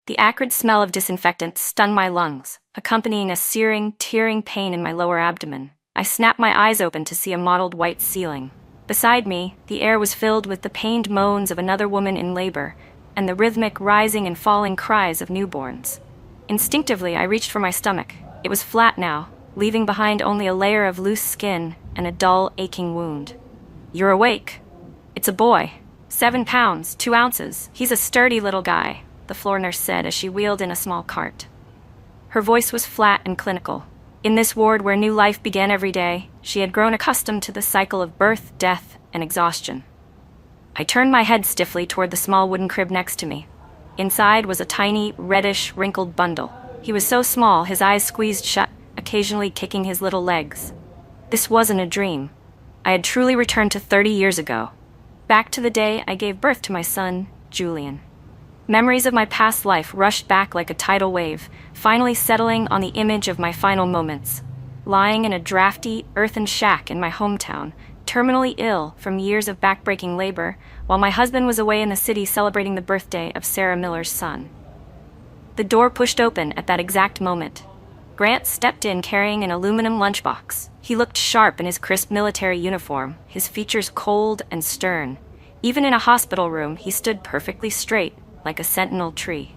The acrid smell of disinfectant stung my lungs, accompanying a searing, tearing pain in my lower abdomen. I snapped my eyes open to see a mottled white ceiling. Beside me, the air was filled with the pained moans of another woman in labor and the rhythmic rising and falling cries of newborns. Instinctively, I reached for my stomach. It was flat now, leaving behind only a layer of loose skin and a dull, aching wound. "You're awake. It's a boy. 7 pounds, 2 ounces. He's a sturdy little guy," the floor nurse said as she wheeled in a small cart. Her voice was flat and clinical. In this ward where new life began every day, she had grown accustomed to the cycle of birth, death, and exhaustion. I turned my head stiffly toward the small wooden crib next to me. Inside was a tiny, reddish, wrinkled bundle. He was so small, his eyes squeezed shut, occasionally kicking his little legs. This wasn't a dream. I had truly returned to 30 years ago, back to the day I gave birth to my son, Julian. Memories of my past life rushed back like a tidal wave, finally settling on the image of my final moments. Lying in a drafty, earthen shack in my hometown, terminally ill from years of backbreaking labor, while my husband was away in the city celebrating the birthday of Sarah Miller's son. The door pushed open at that exact moment. Grant stepped in carrying an aluminum lunchbox. He looked sharp in his crisp military uniform, his features cold and stern. Even in a hospital room, he stood perfectly straight, like a sentinel tree.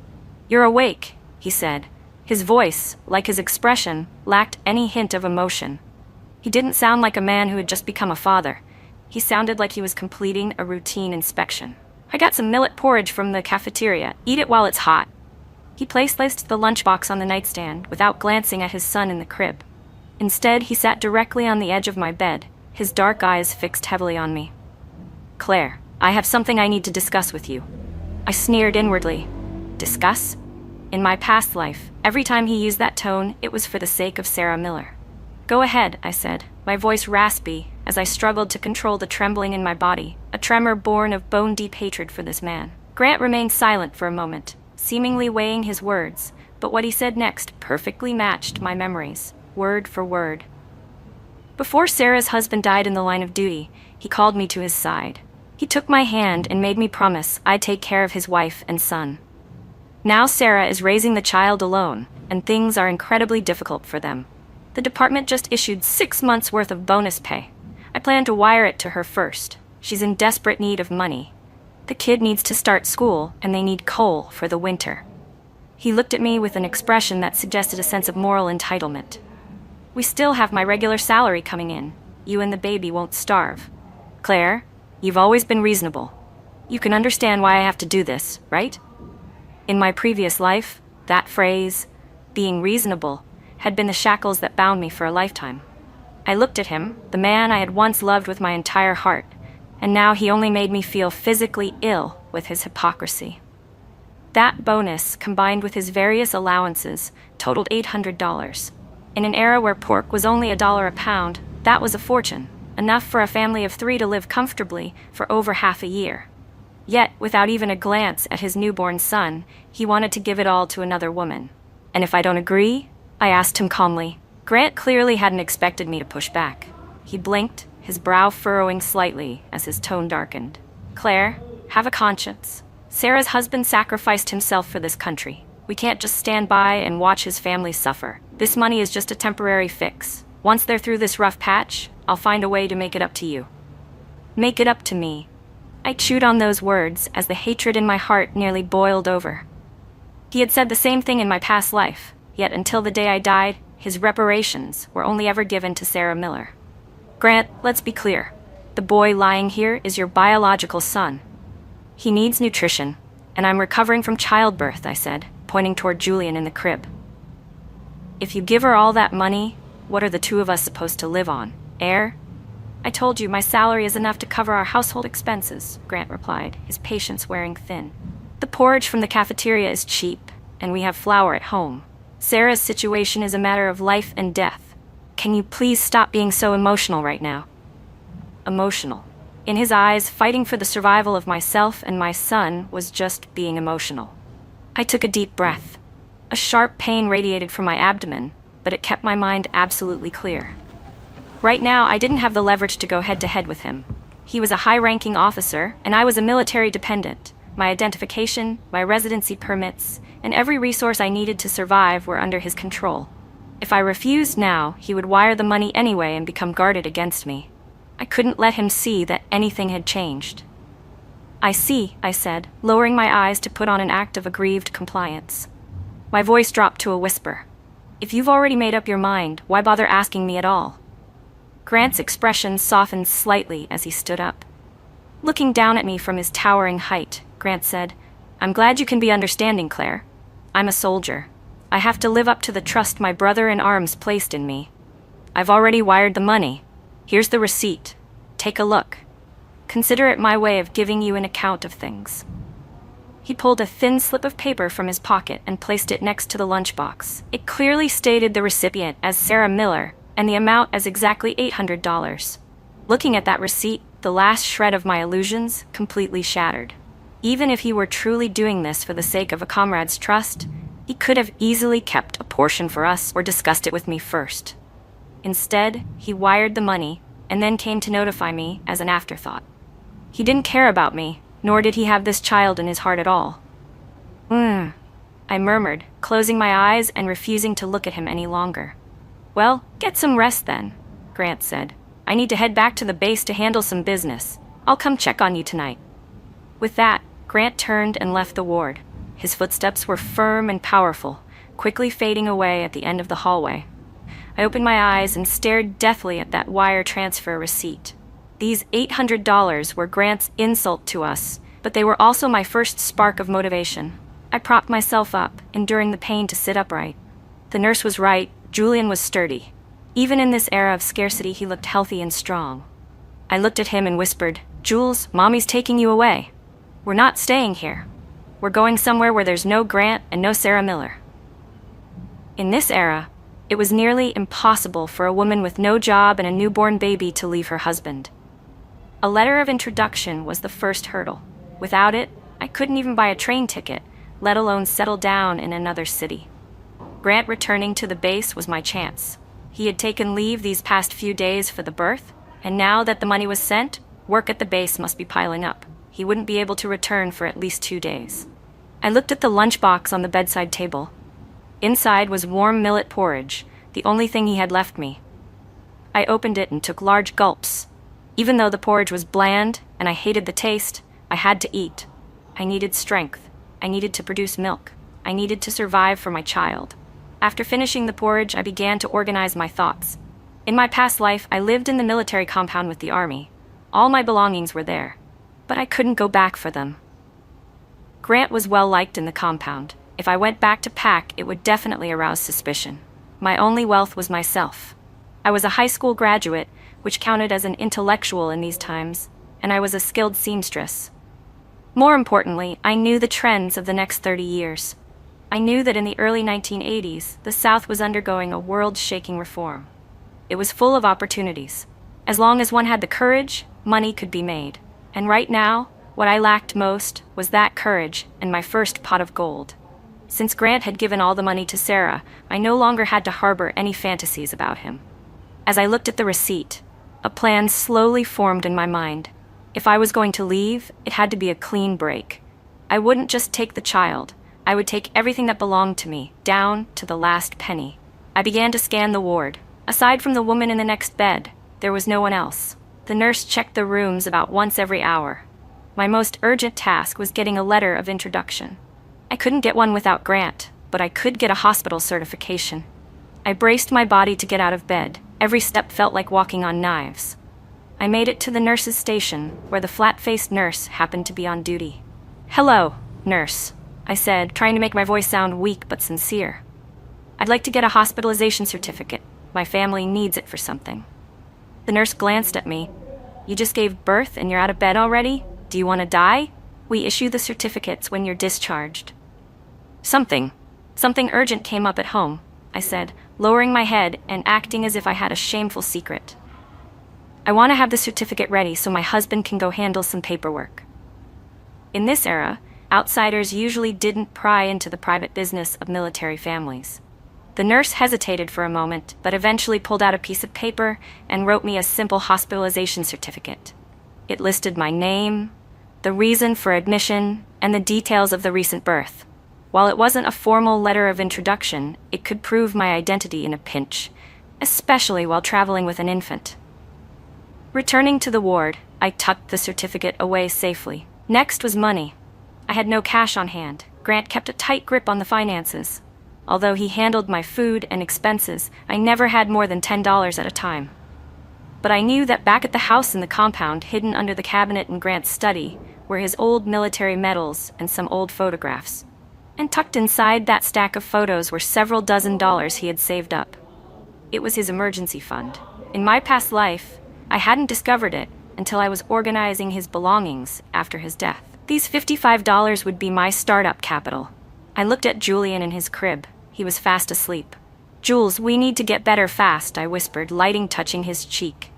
"You're awake," he said. His voice, like his expression, lacked any hint of emotion. He didn't sound like a man who had just become a father. He sounded like he was completing a routine inspection. "I got some millet porridge from the cafeteria. Eat it while it's hot." He placed the lunchbox on the nightstand without glancing at his son in the crib. Instead, he sat directly on the edge of my bed, his dark eyes fixed heavily on me. "Claire, I have something I need to discuss with you." I sneered inwardly. Discuss? In my past life, every time he used that tone, it was for the sake of Sarah Miller. "Go ahead," I said, my voice raspy as I struggled to control the trembling in my body, a tremor born of bone-deep hatred for this man. Grant remained silent for a moment, seemingly weighing his words, but what he said next perfectly matched my memories, word for word. Before Sarah's husband died in the line of duty, he called me to his side. He took my hand and made me promise I'd take care of his wife and son. Now Sarah is raising the child alone, and things are incredibly difficult for them. The department just issued 6 months' worth of bonus pay. I plan to wire it to her first. She's in desperate need of money. The kid needs to start school, and they need coal for the winter. He looked at me with an expression that suggested a sense of moral entitlement. "We still have my regular salary coming in. You and the baby won't starve. Claire, you've always been reasonable. You can understand why I have to do this, right?" In my previous life, that phrase, being reasonable, had been the shackles that bound me for a lifetime. I looked at him, the man I had once loved with my entire heart, and now he only made me feel physically ill with his hypocrisy. That bonus, combined with his various allowances, totaled $800. In an era where pork was only $1 a pound, that was a fortune, enough for a family of 3 to live comfortably for over half a year. Yet, without even a glance at his newborn son, he wanted to give it all to another woman. "And if I don't agree?" I asked him calmly. Grant clearly hadn't expected me to push back. He blinked, his brow furrowing slightly as his tone darkened. "Claire, have a conscience. Sarah's husband sacrificed himself for this country. We can't just stand by and watch his family suffer. This money is just a temporary fix. Once they're through this rough patch, I'll find a way to make it up to you." Make it up to me. I chewed on those words as the hatred in my heart nearly boiled over. He had said the same thing in my past life, yet until the day I died, his reparations were only ever given to Sarah Miller. "Grant, let's be clear. The boy lying here is your biological son. He needs nutrition, and I'm recovering from childbirth," I said, pointing toward Julian in the crib. "If you give her all that money, what are the 2 of us supposed to live on? Air?" "I told you my salary is enough to cover our household expenses," Grant replied, his patience wearing thin. "The porridge from the cafeteria is cheap, and we have flour at home. Sarah's situation is a matter of life and death. Can you please stop being so emotional right now?" Emotional. In his eyes, fighting for the survival of myself and my son was just being emotional. I took a deep breath. A sharp pain radiated from my abdomen, but it kept my mind absolutely clear. Right now, I didn't have the leverage to go head-to-head with him. He was a high-ranking officer, and I was a military dependent. my identification, my residency permits, and every resource I needed to survive were under his control. If I refused now, he would wire the money anyway and become guarded against me. I couldn't let him see that anything had changed. "I see," I said, lowering my eyes to put on an act of aggrieved compliance. My voice dropped to a whisper. "If you've already made up your mind, why bother asking me at all?" Grant's expression softened slightly as he stood up. Looking down at me from his towering height, Grant said, "I'm glad you can be understanding, Claire. I'm a soldier. I have to live up to the trust my brother in arms placed in me. I've already wired the money. Here's the receipt. Take a look. Consider it my way of giving you an account of things." He pulled a thin slip of paper from his pocket and placed it next to the lunchbox. It clearly stated the recipient as Sarah Miller and the amount as exactly $800. Looking at that receipt, the last shred of my illusions completely shattered. Even if he were truly doing this for the sake of a comrade's trust, he could have easily kept a portion for us or discussed it with me first. Instead, he wired the money and then came to notify me as an afterthought. He didn't care about me, nor did he have this child in his heart at all. I murmured, closing my eyes and refusing to look at him any longer. "Well, get some rest then," Grant said. "I need to head back to the base to handle some business. I'll come check on you tonight." With that, Grant turned and left the ward. His footsteps were firm and powerful, quickly fading away at the end of the hallway. I opened my eyes and stared deathly at that wire transfer receipt. These $800 were Grant's insult to us, but they were also my first spark of motivation. I propped myself up, enduring the pain to sit upright. The nurse was right. Julian was sturdy. Even in this era of scarcity, he looked healthy and strong. I looked at him and whispered, "Jules, Mommy's taking you away. We're not staying here. We're going somewhere where there's no Grant and no Sarah Miller." In this era, it was nearly impossible for a woman with no job and a newborn baby to leave her husband. A letter of introduction was the first hurdle. Without it, I couldn't even buy a train ticket, let alone settle down in another city. Grant returning to the base was my chance. He had taken leave these past few days for the birth, and now that the money was sent, work at the base must be piling up. He wouldn't be able to return for at least 2 days. I looked at the lunchbox on the bedside table. Inside was warm millet porridge, the only thing he had left me. I opened it and took large gulps. Even though the porridge was bland and I hated the taste, I had to eat. I needed strength. I needed to produce milk. I needed to survive for my child. After finishing the porridge, I began to organize my thoughts. In my past life, I lived in the military compound with the army. All my belongings were there, but I couldn't go back for them. Grant was well liked in the compound. If I went back to pack, it would definitely arouse suspicion. My only wealth was myself. I was a high school graduate, which counted as an intellectual in these times, and I was a skilled seamstress. More importantly, I knew the trends of the next 30 years. I knew that in the early 1980s, the South was undergoing a world-shaking reform. It was full of opportunities. As long as one had the courage, money could be made. And right now, what I lacked most was that courage and my first pot of gold. Since Grant had given all the money to Sarah, I no longer had to harbor any fantasies about him. As I looked at the receipt, a plan slowly formed in my mind. If I was going to leave, it had to be a clean break. I wouldn't just take the child. I would take everything that belonged to me, down to the last penny. I began to scan the ward. Aside from the woman in the next bed, there was no one else. The nurse checked the rooms about once every hour. My most urgent task was getting a letter of introduction. I couldn't get one without Grant, but I could get a hospital certification. I braced my body to get out of bed. Every step felt like walking on knives. I made it to the nurse's station, where the flat-faced nurse happened to be on duty. "Hello, nurse," I said, trying to make my voice sound weak but sincere. "I'd like to get a hospitalization certificate. My family needs it for something." The nurse glanced at me. "You just gave birth and you're out of bed already? Do you want to die? We issue the certificates when you're discharged." Something urgent came up at home," I said, lowering my head and acting as if I had a shameful secret. "I want to have the certificate ready so my husband can go handle some paperwork." In this era, outsiders usually didn't pry into the private business of military families. The nurse hesitated for a moment, but eventually pulled out a piece of paper and wrote me a simple hospitalization certificate. It listed my name, the reason for admission, and the details of the recent birth. While it wasn't a formal letter of introduction, it could prove my identity in a pinch, especially while traveling with an infant. Returning to the ward, I tucked the certificate away safely. Next was money. I had no cash on hand. Grant kept a tight grip on the finances. Although he handled my food and expenses, I never had more than $10 at a time. But I knew that back at the house in the compound, hidden under the cabinet in Grant's study, were his old military medals and some old photographs. And tucked inside that stack of photos were several dozen dollars he had saved up. It was his emergency fund. In my past life, I hadn't discovered it until I was organizing his belongings after his death. These $55 would be my startup capital. I looked at Julian in his crib. He was fast asleep. "Jules, we need to get better fast," I whispered, lighting touching his cheek.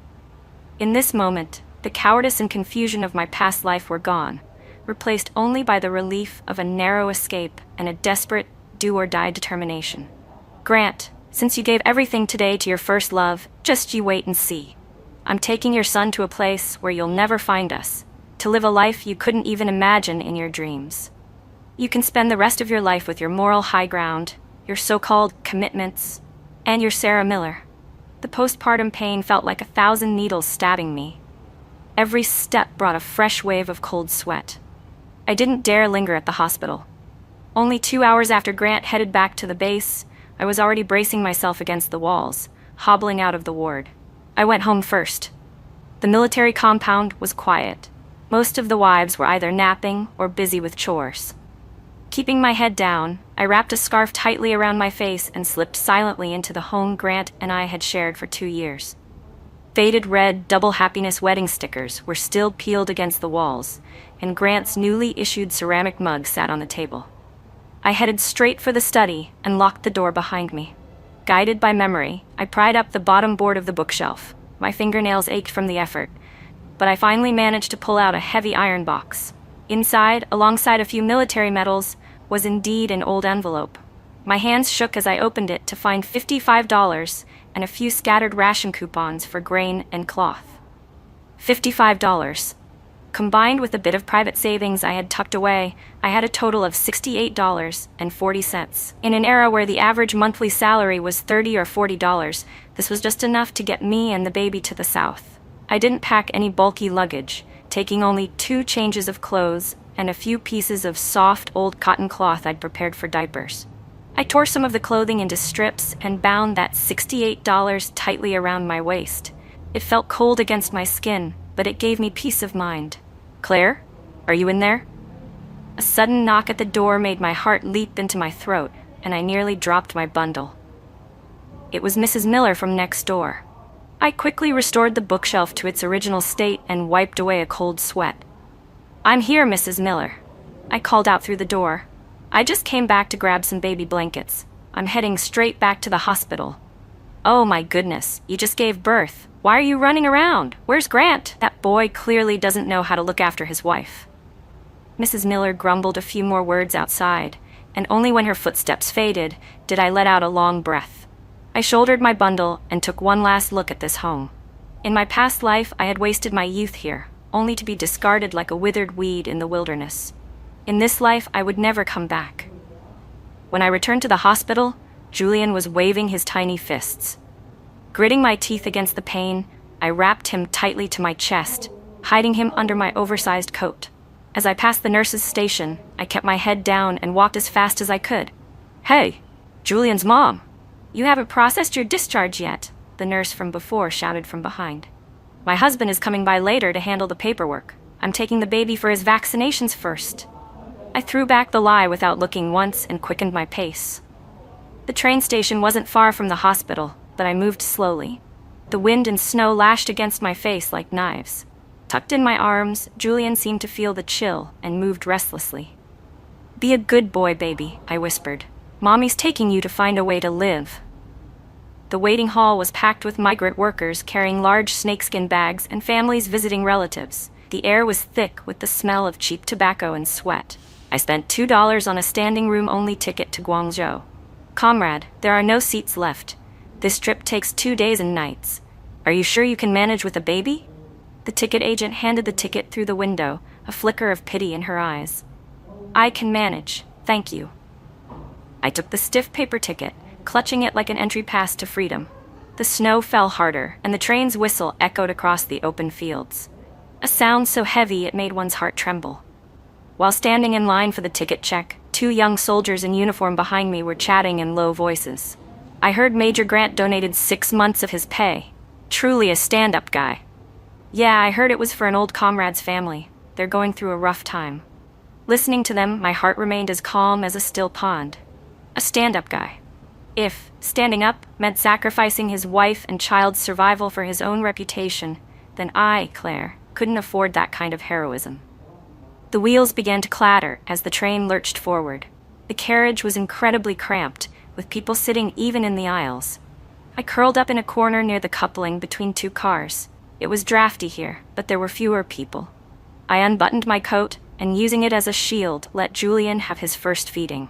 In this moment, the cowardice and confusion of my past life were gone, replaced only by the relief of a narrow escape and a desperate, do-or-die determination. "Grant, since you gave everything today to your first love, just you wait and see. I'm taking your son to a place where you'll never find us, to live a life you couldn't even imagine in your dreams. You can spend the rest of your life with your moral high ground, your so-called commitments, and your Sarah Miller." The postpartum pain felt like 1,000 needles stabbing me. Every step brought a fresh wave of cold sweat. I didn't dare linger at the hospital. Only 2 hours after Grant headed back to the base, I was already bracing myself against the walls, hobbling out of the ward. I went home first. The military compound was quiet. Most of the wives were either napping or busy with chores. Keeping my head down, I wrapped a scarf tightly around my face and slipped silently into the home Grant and I had shared for 2 years. Faded red double happiness wedding stickers were still peeled against the walls, and Grant's newly issued ceramic mug sat on the table. I headed straight for the study and locked the door behind me. Guided by memory, I pried up the bottom board of the bookshelf. My fingernails ached from the effort, but I finally managed to pull out a heavy iron box. Inside, alongside a few military medals, was indeed an old envelope. My hands shook as I opened it to find $55 and a few scattered ration coupons for grain and cloth. $55. Combined with a bit of private savings I had tucked away, I had a total of $68.40. In an era where the average monthly salary was $30 or $40, this was just enough to get me and the baby to the South. I didn't pack any bulky luggage, taking only 2 changes of clothes and a few pieces of soft, old cotton cloth I'd prepared for diapers. I tore some of the clothing into strips and bound that $68 tightly around my waist. It felt cold against my skin, but it gave me peace of mind. "Claire, are you in there?" A sudden knock at the door made my heart leap into my throat, and I nearly dropped my bundle. It was Mrs. Miller from next door. I quickly restored the bookshelf to its original state and wiped away a cold sweat. "I'm here, Mrs. Miller," I called out through the door. "I just came back to grab some baby blankets. I'm heading straight back to the hospital." "Oh my goodness, you just gave birth. Why are you running around? Where's Grant? That boy clearly doesn't know how to look after his wife." Mrs. Miller grumbled a few more words outside, and only when her footsteps faded did I let out a long breath. I shouldered my bundle and took one last look at this home. In my past life, I had wasted my youth here, only to be discarded like a withered weed in the wilderness. In this life, I would never come back. When I returned to the hospital, Julian was waving his tiny fists. Gritting my teeth against the pain, I wrapped him tightly to my chest, hiding him under my oversized coat. As I passed the nurse's station, I kept my head down and walked as fast as I could. "Hey, Julian's mom! You haven't processed your discharge yet," the nurse from before shouted from behind. "My husband is coming by later to handle the paperwork. I'm taking the baby for his vaccinations first." I threw back the lie without looking once and quickened my pace. The train station wasn't far from the hospital, but I moved slowly. The wind and snow lashed against my face like knives. Tucked in my arms, Julian seemed to feel the chill and moved restlessly. "Be a good boy, baby," I whispered. "Mommy's taking you to find a way to live." The waiting hall was packed with migrant workers carrying large snakeskin bags and families visiting relatives. The air was thick with the smell of cheap tobacco and sweat. I spent $2 on a standing room-only ticket to Guangzhou. "Comrade, there are no seats left. This trip takes 2 days and nights. Are you sure you can manage with a baby?" The ticket agent handed the ticket through the window, a flicker of pity in her eyes. I can manage, thank you. I took the stiff paper ticket, clutching it like an entry pass to freedom. The snow fell harder, and the train's whistle echoed across the open fields. A sound so heavy it made one's heart tremble. While standing in line for the ticket check, 2 young soldiers in uniform behind me were chatting in low voices. I heard Major Grant donated 6 months of his pay. Truly a stand-up guy. Yeah, I heard it was for an old comrade's family. They're going through a rough time. Listening to them, my heart remained as calm as a still pond. A stand-up guy. If standing up meant sacrificing his wife and child's survival for his own reputation, then I, Claire, couldn't afford that kind of heroism. The wheels began to clatter as the train lurched forward. The carriage was incredibly cramped, with people sitting even in the aisles. I curled up in a corner near the coupling between 2 cars. It was drafty here, but there were fewer people. I unbuttoned my coat and, using it as a shield, let Julian have his first feeding.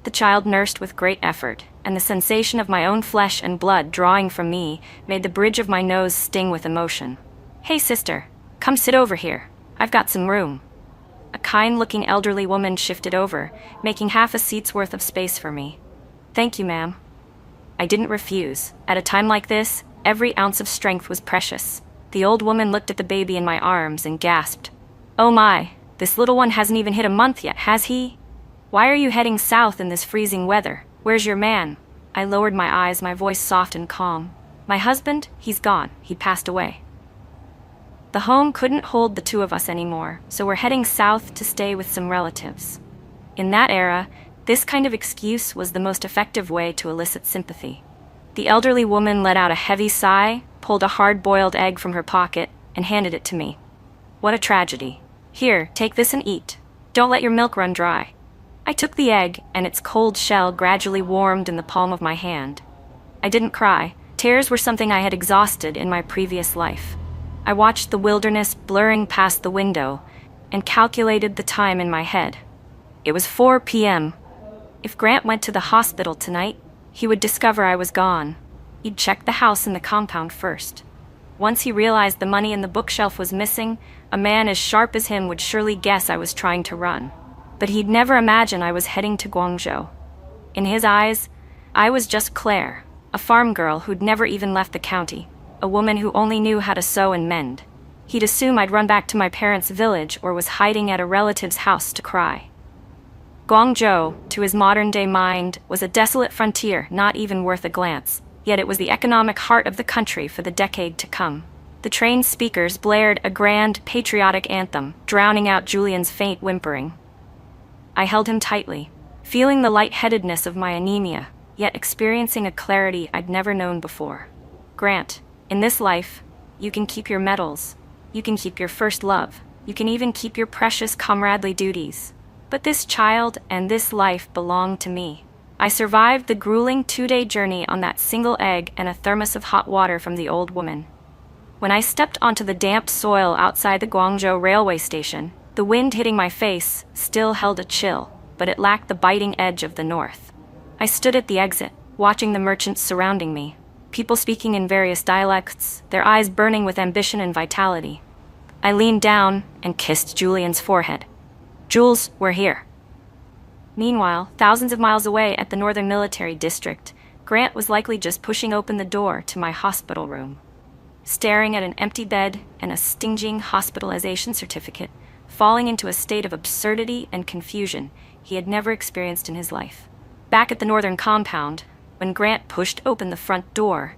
The child nursed with great effort, and the sensation of my own flesh and blood drawing from me made the bridge of my nose sting with emotion. "Hey, sister, come sit over here. I've got some room." A kind-looking elderly woman shifted over, making half a seat's worth of space for me. "Thank you, ma'am." I didn't refuse. At a time like this, every ounce of strength was precious. The old woman looked at the baby in my arms and gasped. "Oh my, this little one hasn't even hit a month yet, has he? Why are you heading south in this freezing weather? Where's your man?" I lowered my eyes, my voice soft and calm. "My husband? He's gone. He passed away. The home couldn't hold the 2 of us anymore, so we're heading south to stay with some relatives." In that era, this kind of excuse was the most effective way to elicit sympathy. The elderly woman let out a heavy sigh, pulled a hard-boiled egg from her pocket, and handed it to me. "What a tragedy. Here, take this and eat. Don't let your milk run dry." I took the egg, and its cold shell gradually warmed in the palm of my hand. I didn't cry. Tears were something I had exhausted in my previous life. I watched the wilderness blurring past the window and calculated the time in my head. It was 4 p.m. If Grant went to the hospital tonight, he would discover I was gone. He'd check the house and the compound first. Once he realized the money in the bookshelf was missing, a man as sharp as him would surely guess I was trying to run. But he'd never imagine I was heading to Guangzhou. In his eyes, I was just Claire, a farm girl who'd never even left the county, a woman who only knew how to sew and mend. He'd assume I'd run back to my parents' village or was hiding at a relative's house to cry. Guangzhou, to his modern-day mind, was a desolate frontier not even worth a glance, yet it was the economic heart of the country for the decade to come. The train's speakers blared a grand, patriotic anthem, drowning out Julian's faint whimpering. I held him tightly, feeling the lightheadedness of my anemia, yet experiencing a clarity I'd never known before. "Grant, in this life, you can keep your medals, you can keep your first love, you can even keep your precious comradely duties. But this child and this life belong to me. I survived the grueling 2-day journey on that single egg and a thermos of hot water from the old woman. When I stepped onto the damp soil outside the Guangzhou railway station, the wind hitting my face still held a chill, but it lacked the biting edge of the north. I stood at the exit, watching the merchants surrounding me, people speaking in various dialects, their eyes burning with ambition and vitality. I leaned down and kissed Julian's forehead. "Jules, we're here." Meanwhile, thousands of miles away at the Northern Military District, Grant was likely just pushing open the door to my hospital room. Staring at an empty bed and a stinging hospitalization certificate, falling into a state of absurdity and confusion he had never experienced in his life. Back at the northern compound, when Grant pushed open the front door,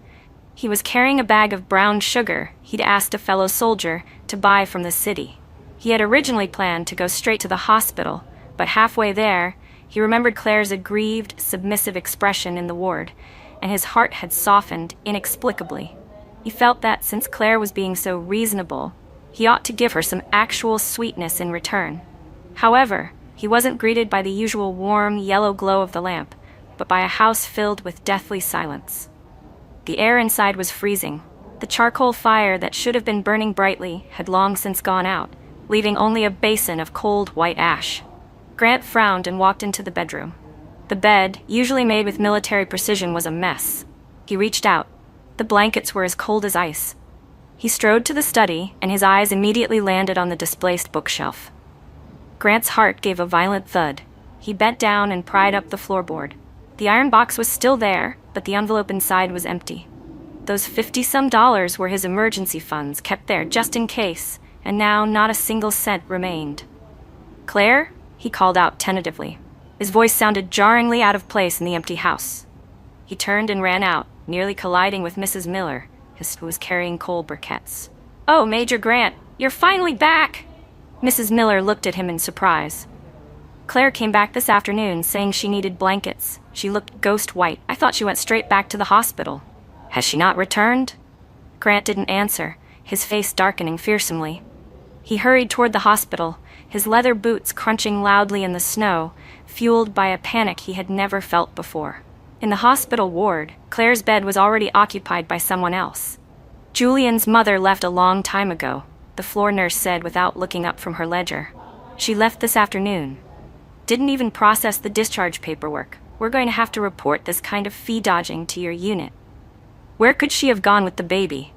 he was carrying a bag of brown sugar he'd asked a fellow soldier to buy from the city. He had originally planned to go straight to the hospital, but halfway there, he remembered Claire's aggrieved, submissive expression in the ward, and his heart had softened inexplicably. He felt that since Claire was being so reasonable, he ought to give her some actual sweetness in return. However, he wasn't greeted by the usual warm, yellow glow of the lamp, but by a house filled with deathly silence. The air inside was freezing. The charcoal fire that should have been burning brightly had long since gone out, leaving only a basin of cold white ash. Grant frowned and walked into the bedroom. The bed, usually made with military precision, was a mess. He reached out. The blankets were as cold as ice. He strode to the study, and his eyes immediately landed on the displaced bookshelf. Grant's heart gave a violent thud. He bent down and pried up the floorboard. The iron box was still there, but the envelope inside was empty. Those $50-some were his emergency funds, kept there just in case, and now not a single cent remained. "Claire?" he called out tentatively. His voice sounded jarringly out of place in the empty house. He turned and ran out, nearly colliding with Mrs. Miller, who was carrying coal briquettes. "Oh, Major Grant, you're finally back!" Mrs. Miller looked at him in surprise. "Claire came back this afternoon saying she needed blankets. She looked ghost white. I thought she went straight back to the hospital. Has she not returned?" Grant didn't answer, his face darkening fearsomely. He hurried toward the hospital, his leather boots crunching loudly in the snow, fueled by a panic he had never felt before. In the hospital ward, Claire's bed was already occupied by someone else. "Julian's mother left a long time ago," the floor nurse said without looking up from her ledger. "She left this afternoon. Didn't even process the discharge paperwork. We're going to have to report this kind of fee-dodging to your unit." "Where could she have gone with the baby?"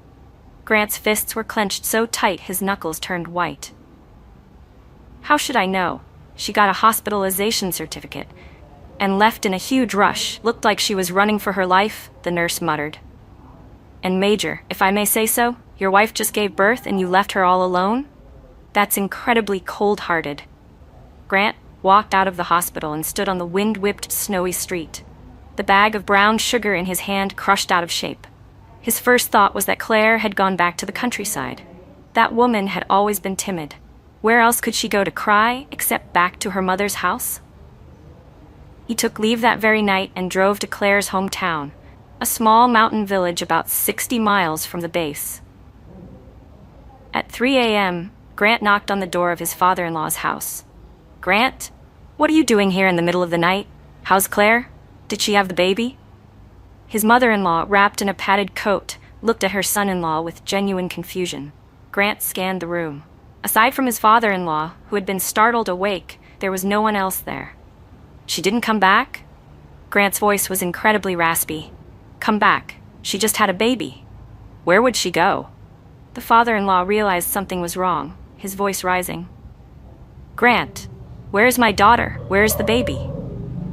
Grant's fists were clenched so tight his knuckles turned white. "How should I know? She got a hospitalization certificate and left in a huge rush. Looked like she was running for her life," the nurse muttered. "And Major, if I may say so, your wife just gave birth and you left her all alone? That's incredibly cold-hearted." Grant walked out of the hospital and stood on the wind-whipped, snowy street, the bag of brown sugar in his hand crushed out of shape. His first thought was that Claire had gone back to the countryside. That woman had always been timid. Where else could she go to cry except back to her mother's house? He took leave that very night and drove to Claire's hometown, a small mountain village about 60 miles from the base. At 3 a.m., Grant knocked on the door of his father-in-law's house. "Grant, what are you doing here in the middle of the night? How's Claire? Did she have the baby?" His mother-in-law, wrapped in a padded coat, looked at her son-in-law with genuine confusion. Grant scanned the room. Aside from his father-in-law, who had been startled awake, there was no one else there. "She didn't come back?" Grant's voice was incredibly raspy. "Come back. She just had a baby. Where would she go?" The father-in-law realized something was wrong, his voice rising. "Grant, where is my daughter? Where is the baby?"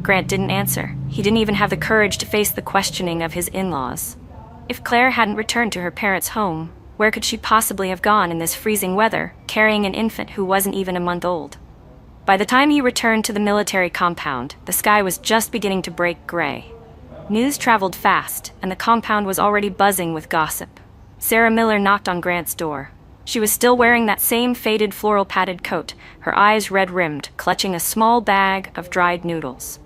Grant didn't answer. He didn't even have the courage to face the questioning of his in-laws. If Claire hadn't returned to her parents' home, where could she possibly have gone in this freezing weather, carrying an infant who wasn't even a month old? By the time he returned to the military compound, the sky was just beginning to break gray. News traveled fast, and the compound was already buzzing with gossip. Sarah Miller knocked on Grant's door. She was still wearing that same faded floral padded coat, her eyes red-rimmed, clutching a small bag of dried noodles.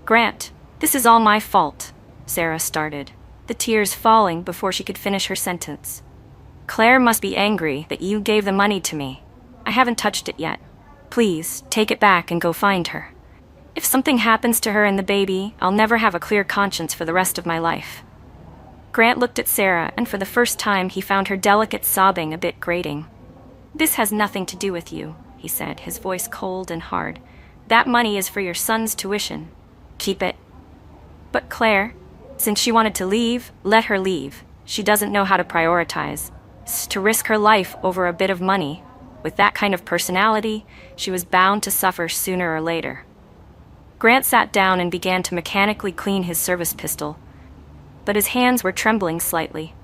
"Grant, this is all my fault," Sarah started, the tears falling before she could finish her sentence. "Claire must be angry that you gave the money to me. I haven't touched it yet. Please, take it back and go find her. If something happens to her and the baby, I'll never have a clear conscience for the rest of my life." Grant looked at Sarah, and for the first time he found her delicate sobbing a bit grating. "This has nothing to do with you," he said, his voice cold and hard. "That money is for your son's tuition. Keep it." "But Claire, since she wanted to leave, let her leave. She doesn't know how to prioritize. To risk her life over a bit of money. With that kind of personality, she was bound to suffer sooner or later." Grant sat down and began to mechanically clean his service pistol, but his hands were trembling slightly.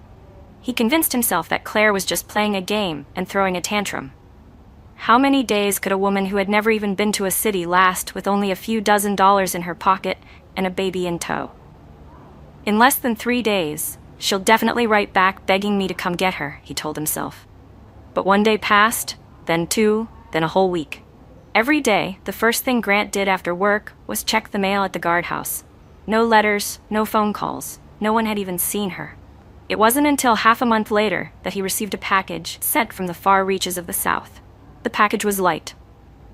He convinced himself that Claire was just playing a game and throwing a tantrum. How many days could a woman who had never even been to a city last with only a few dozen in her pocket and a baby in tow? "In less than 3 days, she'll definitely write back begging me to come get her," he told himself. But one day passed, then 2, then a whole week. Every day, the first thing Grant did after work was check the mail at the guardhouse. No letters, no phone calls. No one had even seen her. It wasn't until half a month later that he received a package sent from the far reaches of the South. The package was light.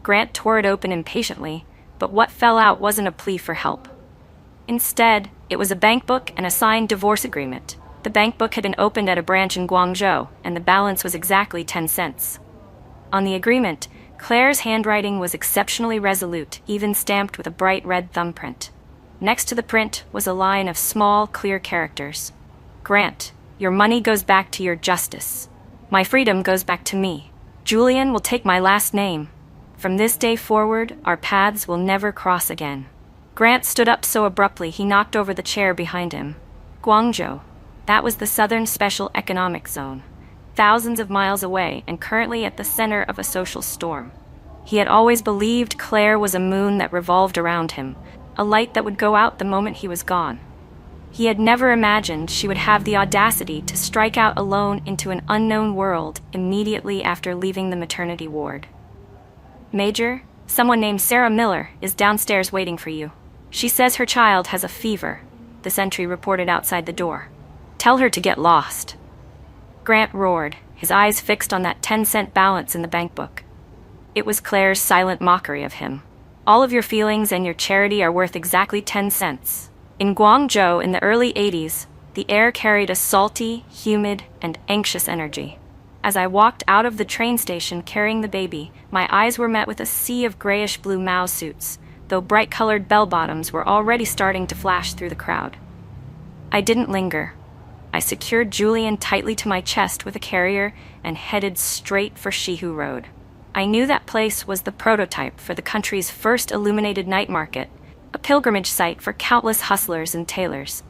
Grant tore it open impatiently, but what fell out wasn't a plea for help. Instead, it was a bank book and a signed divorce agreement. The bank book had been opened at a branch in Guangzhou, and the balance was exactly 10 cents. On the agreement, Claire's handwriting was exceptionally resolute, even stamped with a bright red thumbprint. Next to the print was a line of small, clear characters. "Grant, your money goes back to your justice. My freedom goes back to me. Julian will take my last name. From this day forward, our paths will never cross again." Grant stood up so abruptly he knocked over the chair behind him. Guangzhou. That was the Southern Special Economic Zone, thousands of miles away and currently at the center of a social storm. He had always believed Claire was a moon that revolved around him, a light that would go out the moment he was gone. He had never imagined she would have the audacity to strike out alone into an unknown world immediately after leaving the maternity ward. "Major, someone named Sarah Miller is downstairs waiting for you. She says her child has a fever," the sentry reported outside the door. "Tell her to get lost." Grant roared, his eyes fixed on that 10-cent balance in the bank book. It was Claire's silent mockery of him. "All of your feelings and your charity are worth exactly 10 cents. In Guangzhou in the early 80s, the air carried a salty, humid, and anxious energy. As I walked out of the train station carrying the baby, my eyes were met with a sea of grayish-blue Mao suits, though bright-colored bell-bottoms were already starting to flash through the crowd. I didn't linger. I secured Julian tightly to my chest with a carrier and headed straight for Shihu Road. I knew that place was the prototype for the country's first illuminated night market, a pilgrimage site for countless hustlers and tailors.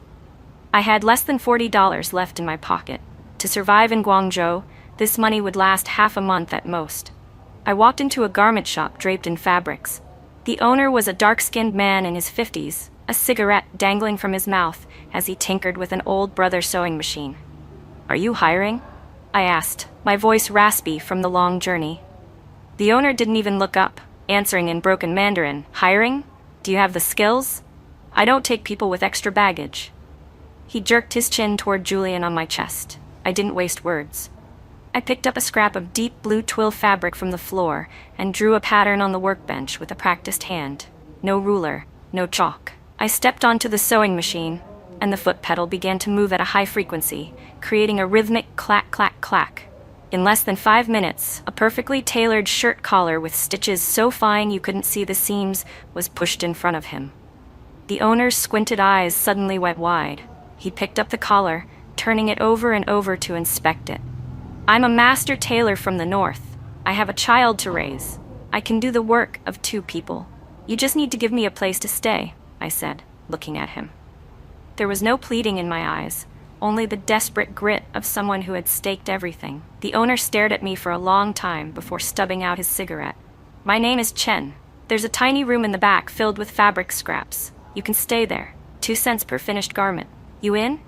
I had less than $40 left in my pocket. To survive in Guangzhou, this money would last half a month at most. I walked into a garment shop draped in fabrics. The owner was a dark-skinned man in his 50s, a cigarette dangling from his mouth as he tinkered with an old brother sewing machine. "Are you hiring?" I asked, my voice raspy from the long journey. The owner didn't even look up, answering in broken Mandarin, "Hiring? Do you have the skills? I don't take people with extra baggage." He jerked his chin toward Julian on my chest. I didn't waste words. I picked up a scrap of deep blue twill fabric from the floor and drew a pattern on the workbench with a practiced hand. No ruler, no chalk. I stepped onto the sewing machine, and the foot pedal began to move at a high frequency, creating a rhythmic clack, clack, clack. In less than 5 minutes, a perfectly tailored shirt collar with stitches so fine you couldn't see the seams was pushed in front of him. The owner's squinted eyes suddenly went wide. He picked up the collar, turning it over and over to inspect it. "I'm a master tailor from the north. I have a child to raise. I can do the work of 2 people. You just need to give me a place to stay," I said, looking at him. There was no pleading in my eyes, only the desperate grit of someone who had staked everything. The owner stared at me for a long time before stubbing out his cigarette. "My name is Chen. There's a tiny room in the back filled with fabric scraps. You can stay there. 2 cents per finished garment. You in?"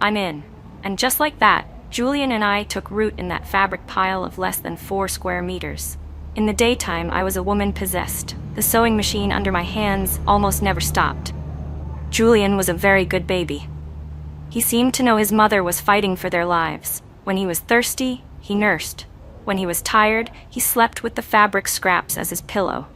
"I'm in." And just like that, Julian and I took root in that fabric pile of less than 4 square meters. In the daytime, I was a woman possessed. The sewing machine under my hands almost never stopped. Julian was a very good baby. He seemed to know his mother was fighting for their lives. When he was thirsty, he nursed. When he was tired, he slept with the fabric scraps as his pillow.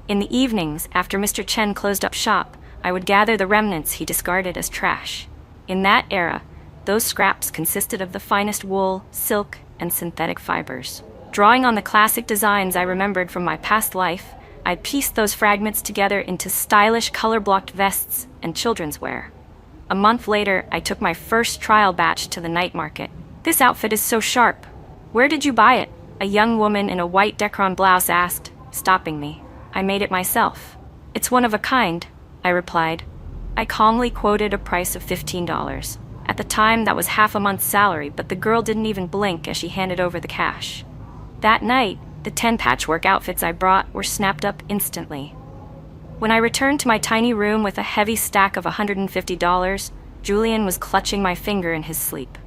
In the evenings, after Mr. Chen closed up shop, I would gather the remnants he discarded as trash. In that era, those scraps consisted of the finest wool, silk, and synthetic fibers. Drawing on the classic designs I remembered from my past life, I pieced those fragments together into stylish color-blocked vests and children's wear. A month later, I took my first trial batch to the night market. "This outfit is so sharp. Where did you buy it?" a young woman in a white Decron blouse asked, stopping me. "I made it myself." "It's one of a kind," I replied. I calmly quoted a price of $15. At the time, that was half a month's salary, but the girl didn't even blink as she handed over the cash. That night, the 10 patchwork outfits I brought were snapped up instantly. When I returned to my tiny room with a heavy stack of $150, Julian was clutching my finger in his sleep.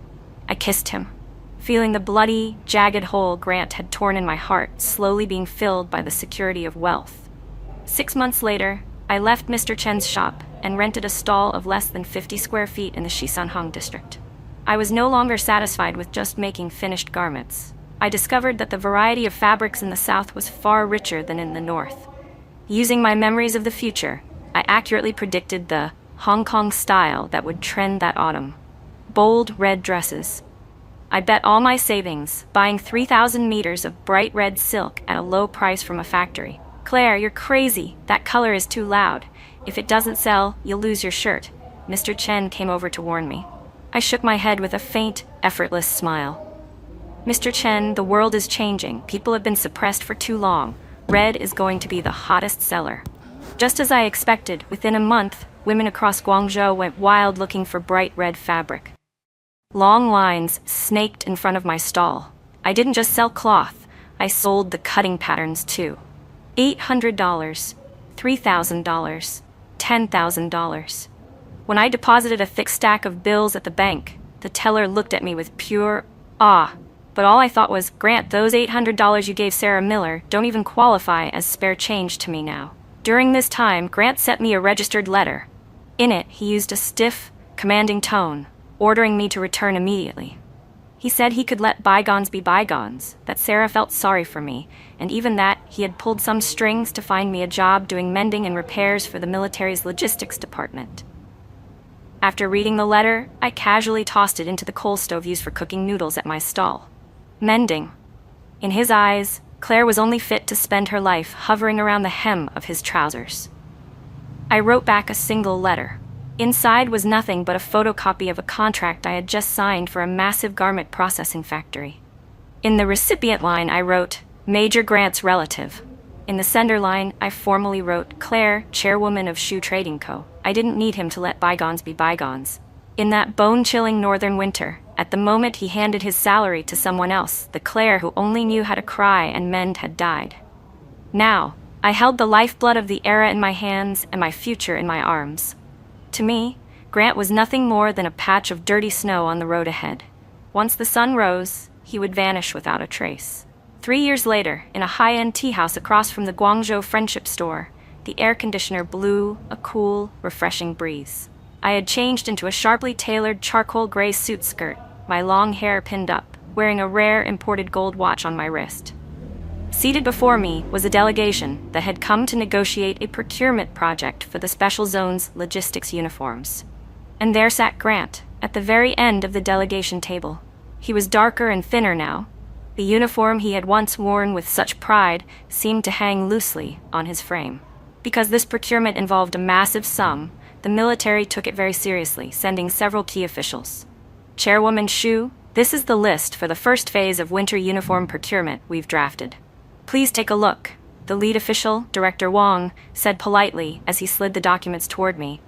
I kissed him, feeling the bloody, jagged hole Grant had torn in my heart slowly being filled by the security of wealth. 6 months later, I left Mr. Chen's shop and rented a stall of less than 50 square feet in the Shisanhong district. I was no longer satisfied with just making finished garments. I discovered that the variety of fabrics in the South was far richer than in the North. Using my memories of the future, I accurately predicted the Hong Kong style that would trend that autumn. Bold red dresses. I bet all my savings, buying 3,000 meters of bright red silk at a low price from a factory. "Claire, you're crazy. That color is too loud. If it doesn't sell, you'll lose your shirt." Mr. Chen came over to warn me. I shook my head with a faint, effortless smile. "Mr. Chen, the world is changing. People have been suppressed for too long. Red is going to be the hottest seller. Just as I expected, within a month, women across Guangzhou went wild looking for bright red fabric. Long lines snaked in front of my stall. I didn't just sell cloth, I sold the cutting patterns too. $800, $3,000, $10,000. When I deposited a thick stack of bills at the bank, the teller looked at me with pure awe. But all I thought was, Grant, those $800 you gave Sarah Miller don't even qualify as spare change to me now. During this time, Grant sent me a registered letter. In it, he used a stiff, commanding tone, ordering me to return immediately. He said he could let bygones be bygones, that Sarah felt sorry for me, and even that he had pulled some strings to find me a job doing mending and repairs for the military's logistics department. After reading the letter, I casually tossed it into the coal stove used for cooking noodles at my stall. Mending. In his eyes, Claire was only fit to spend her life hovering around the hem of his trousers. I wrote back a single letter. Inside was nothing but a photocopy of a contract I had just signed for a massive garment processing factory. In the recipient line, I wrote, Major Grant's relative. In the sender line, I formally wrote, Claire, chairwoman of Shoe Trading Co. I didn't need him to let bygones be bygones. In that bone-chilling northern winter, at the moment he handed his salary to someone else, the Claire who only knew how to cry and mend had died. Now, I held the lifeblood of the era in my hands and my future in my arms. To me, Grant was nothing more than a patch of dirty snow on the road ahead. Once the sun rose, he would vanish without a trace. 3 years later, in a high-end tea house across from the Guangzhou Friendship Store, the air conditioner blew a cool, refreshing breeze. I had changed into a sharply tailored charcoal gray suit skirt, my long hair pinned up, wearing a rare imported gold watch on my wrist. Seated before me was a delegation that had come to negotiate a procurement project for the Special Zone's logistics uniforms. And there sat Grant, at the very end of the delegation table. He was darker and thinner now. The uniform he had once worn with such pride seemed to hang loosely on his frame. Because this procurement involved a massive sum, the military took it very seriously, sending several key officials. Chairwoman Xu, this is the list for the first phase of winter uniform procurement we've drafted. Please take a look, the lead official, Director Wang, said politely as he slid the documents toward me.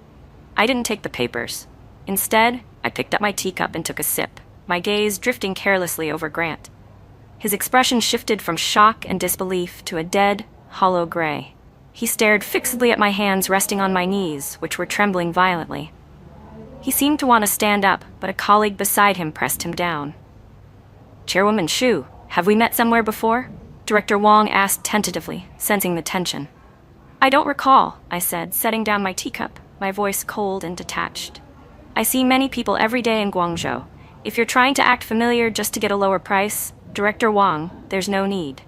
I didn't take the papers. Instead, I picked up my teacup and took a sip, my gaze drifting carelessly over Grant. His expression shifted from shock and disbelief to a dead, hollow gray. He stared fixedly at my hands resting on my knees, which were trembling violently. He seemed to want to stand up, but a colleague beside him pressed him down. Chairwoman Xu, have we met somewhere before? Director Wang asked tentatively, sensing the tension. I don't recall, I said, setting down my teacup, my voice cold and detached. I see many people every day in Guangzhou. If you're trying to act familiar just to get a lower price, Director Wang, there's no need.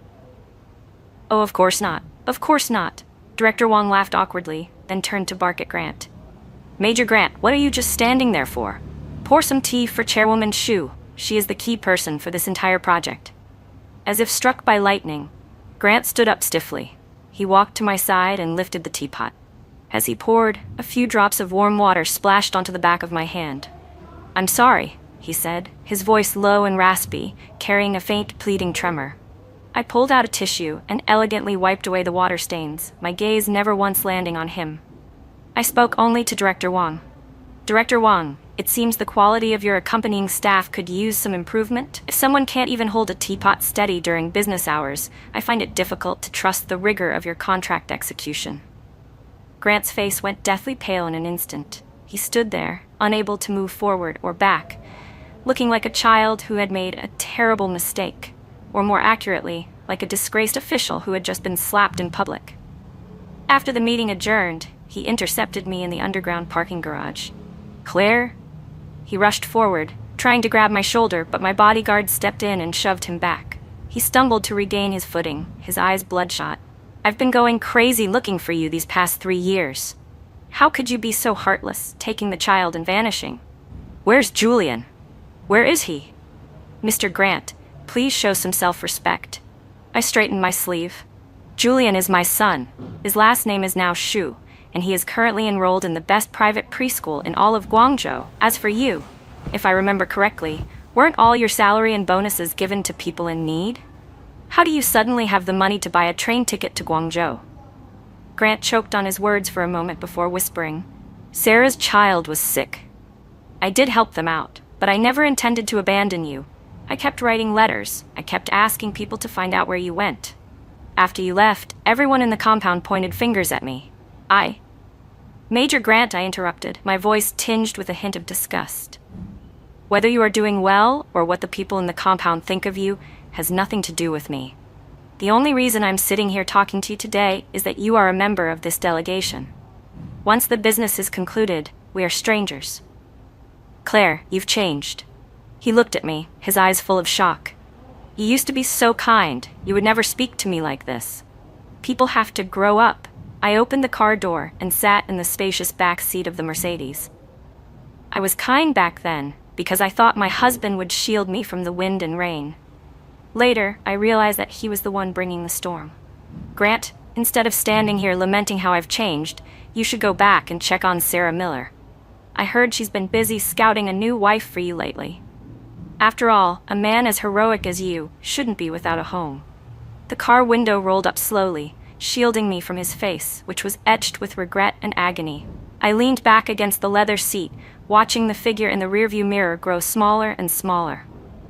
Oh, of course not. Of course not. Director Wang laughed awkwardly, then turned to bark at Grant. Major Grant, what are you just standing there for? Pour some tea for Chairwoman Xu. She is the key person for this entire project. As if struck by lightning, Grant stood up stiffly. He walked to my side and lifted the teapot. As he poured, a few drops of warm water splashed onto the back of my hand. I'm sorry, he said, his voice low and raspy, carrying a faint pleading tremor. I pulled out a tissue and elegantly wiped away the water stains, my gaze never once landing on him. I spoke only to Director Wang. Director Wang, it seems the quality of your accompanying staff could use some improvement. If someone can't even hold a teapot steady during business hours, I find it difficult to trust the rigor of your contract execution. Grant's face went deathly pale in an instant. He stood there, unable to move forward or back, looking like a child who had made a terrible mistake, or more accurately, like a disgraced official who had just been slapped in public. After the meeting adjourned, he intercepted me in the underground parking garage. Claire? He rushed forward, trying to grab my shoulder, but my bodyguard stepped in and shoved him back. He stumbled to regain his footing, his eyes bloodshot. I've been going crazy looking for you these past 3 years. How could you be so heartless, taking the child and vanishing? Where's Julian? Where is he? Mr. Grant, please show some self-respect. I straightened my sleeve. Julian is my son. His last name is now Xu, and he is currently enrolled in the best private preschool in all of Guangzhou. As for you, if I remember correctly, weren't all your salary and bonuses given to people in need? How do you suddenly have the money to buy a train ticket to Guangzhou? Grant choked on his words for a moment before whispering, Sarah's child was sick. I did help them out, but I never intended to abandon you. I kept writing letters. I kept asking people to find out where you went. After you left, everyone in the compound pointed fingers at me. Major Grant, I interrupted, my voice tinged with a hint of disgust. Whether you are doing well or what the people in the compound think of you has nothing to do with me. The only reason I'm sitting here talking to you today is that you are a member of this delegation. Once the business is concluded, we are strangers. Claire, you've changed. He looked at me, his eyes full of shock. You used to be so kind. You would never speak to me like this. People have to grow up. I opened the car door and sat in the spacious back seat of the Mercedes. I was kind back then because I thought my husband would shield me from the wind and rain. Later, I realized that he was the one bringing the storm. Grant, instead of standing here lamenting how I've changed, you should go back and check on Sarah Miller. I heard she's been busy scouting a new wife for you lately. After all, a man as heroic as you shouldn't be without a home. The car window rolled up slowly, shielding me from his face, which was etched with regret and agony. I leaned back against the leather seat, watching the figure in the rearview mirror grow smaller and smaller.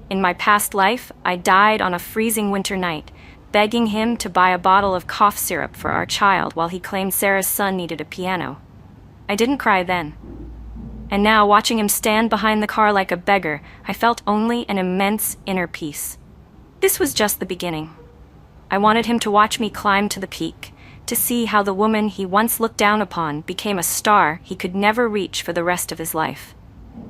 In my past life, I died on a freezing winter night, begging him to buy a bottle of cough syrup for our child while he claimed Sarah's son needed a piano. I didn't cry then. And now, watching him stand behind the car like a beggar, I felt only an immense inner peace. This was just the beginning. I wanted him to watch me climb to the peak, to see how the woman he once looked down upon became a star he could never reach for the rest of his life.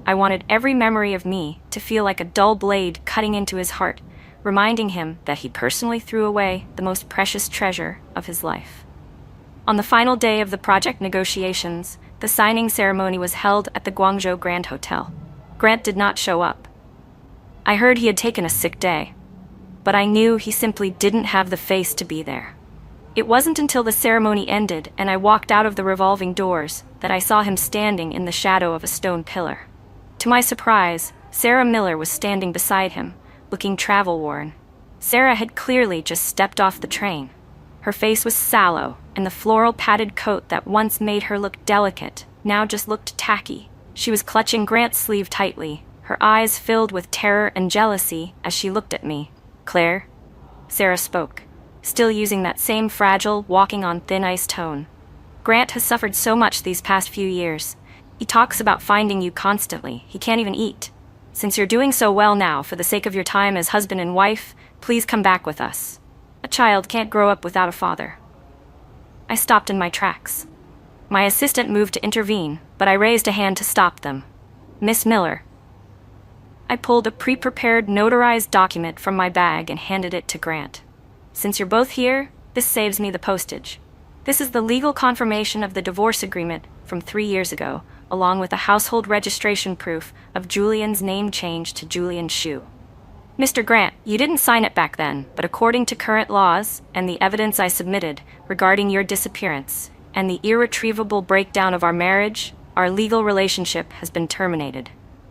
I wanted every memory of me to feel like a dull blade cutting into his heart, reminding him that he personally threw away the most precious treasure of his life. On the final day of the project negotiations, the signing ceremony was held at the Guangzhou Grand Hotel. Grant did not show up. I heard he had taken a sick day, but I knew he simply didn't have the face to be there. It wasn't until the ceremony ended and I walked out of the revolving doors that I saw him standing in the shadow of a stone pillar. To my surprise, Sarah Miller was standing beside him, looking travel-worn. Sarah had clearly just stepped off the train. Her face was sallow, and the floral padded coat that once made her look delicate now just looked tacky. She was clutching Grant's sleeve tightly, her eyes filled with terror and jealousy as she looked at me. Claire? Sarah spoke, still using that same fragile, walking on thin ice tone. Grant has suffered so much these past few years. He talks about finding you constantly. He can't even eat. Since you're doing so well now, for the sake of your time as husband and wife, please come back with us. A child can't grow up without a father. I stopped in my tracks. My assistant moved to intervene, but I raised a hand to stop them. Miss Miller. I pulled a pre-prepared notarized document from my bag and handed it to Grant. Since you're both here, this saves me the postage. This is the legal confirmation of the divorce agreement from 3 years ago, along with a household registration proof of Julian's name change to Julian Shu. Mr. Grant, you didn't sign it back then, but according to current laws and the evidence I submitted regarding your disappearance and the irretrievable breakdown of our marriage, our legal relationship has been terminated.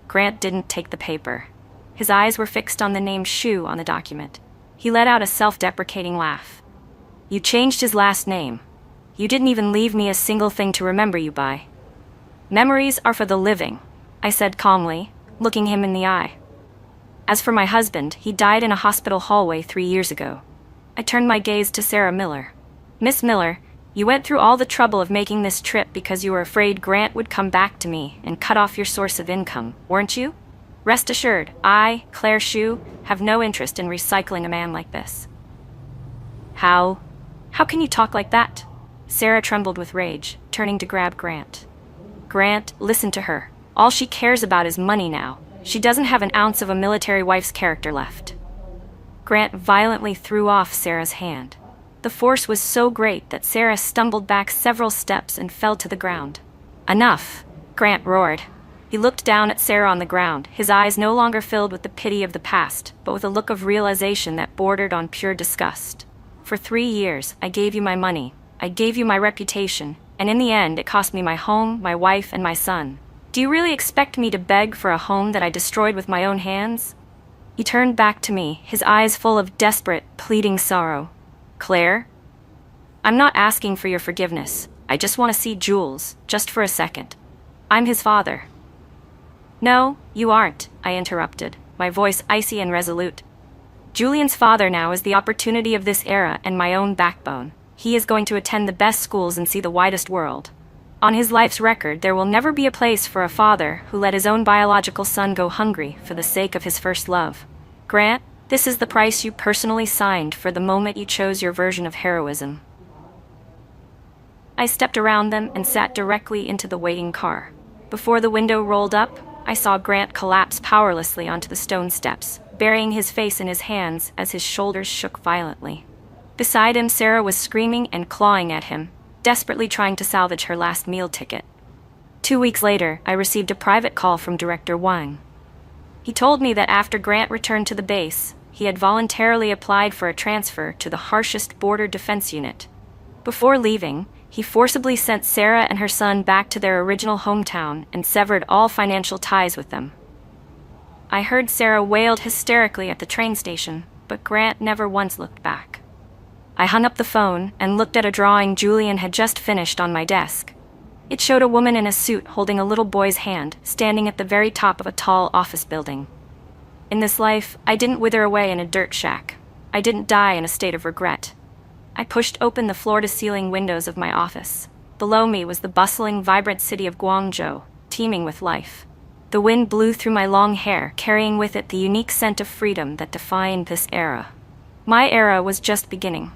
Grant didn't take the paper. His eyes were fixed on the name Shu on the document. He let out a self-deprecating laugh. You changed his last name. You didn't even leave me a single thing to remember you by. Memories are for the living, I said calmly, looking him in the eye. As for my husband, he died in a hospital hallway 3 years ago. I turned my gaze to Sarah Miller. Miss Miller, you went through all the trouble of making this trip because you were afraid Grant would come back to me and cut off your source of income, weren't you? Rest assured, I, Claire Shu, have no interest in recycling a man like this. How can you talk like that? Sarah trembled with rage, turning to grab Grant. Grant, listen to her. All she cares about is money now. She doesn't have an ounce of a military wife's character left. Grant violently threw off Sarah's hand. The force was so great that Sarah stumbled back several steps and fell to the ground. Enough, Grant roared. He looked down at Sarah on the ground, his eyes no longer filled with the pity of the past, but with a look of realization that bordered on pure disgust. For 3 years, I gave you my money. I gave you my reputation, and in the end, it cost me my home, my wife, and my son. Do you really expect me to beg for a home that I destroyed with my own hands? He turned back to me, his eyes full of desperate, pleading sorrow. Claire? I'm not asking for your forgiveness. I just want to see Jules, just for a second. I'm his father. No, you aren't, I interrupted, my voice icy and resolute. Julian's father now is the opportunity of this era and my own backbone. He is going to attend the best schools and see the widest world. On his life's record, there will never be a place for a father who let his own biological son go hungry for the sake of his first love. Grant, this is the price you personally signed for the moment you chose your version of heroism. I stepped around them and sat directly into the waiting car. Before the window rolled up, I saw Grant collapse powerlessly onto the stone steps, burying his face in his hands as his shoulders shook violently. Beside him, Sarah was screaming and clawing at him, desperately trying to salvage her last meal ticket. 2 weeks later, I received a private call from Director Wang. He told me that after Grant returned to the base, he had voluntarily applied for a transfer to the harshest border defense unit. Before leaving, he forcibly sent Sarah and her son back to their original hometown and severed all financial ties with them. I heard Sarah wailed hysterically at the train station, but Grant never once looked back. I hung up the phone and looked at a drawing Julian had just finished on my desk. It showed a woman in a suit holding a little boy's hand, standing at the very top of a tall office building. In this life, I didn't wither away in a dirt shack. I didn't die in a state of regret. I pushed open the floor-to-ceiling windows of my office. Below me was the bustling, vibrant city of Guangzhou, teeming with life. The wind blew through my long hair, carrying with it the unique scent of freedom that defined this era. My era was just beginning.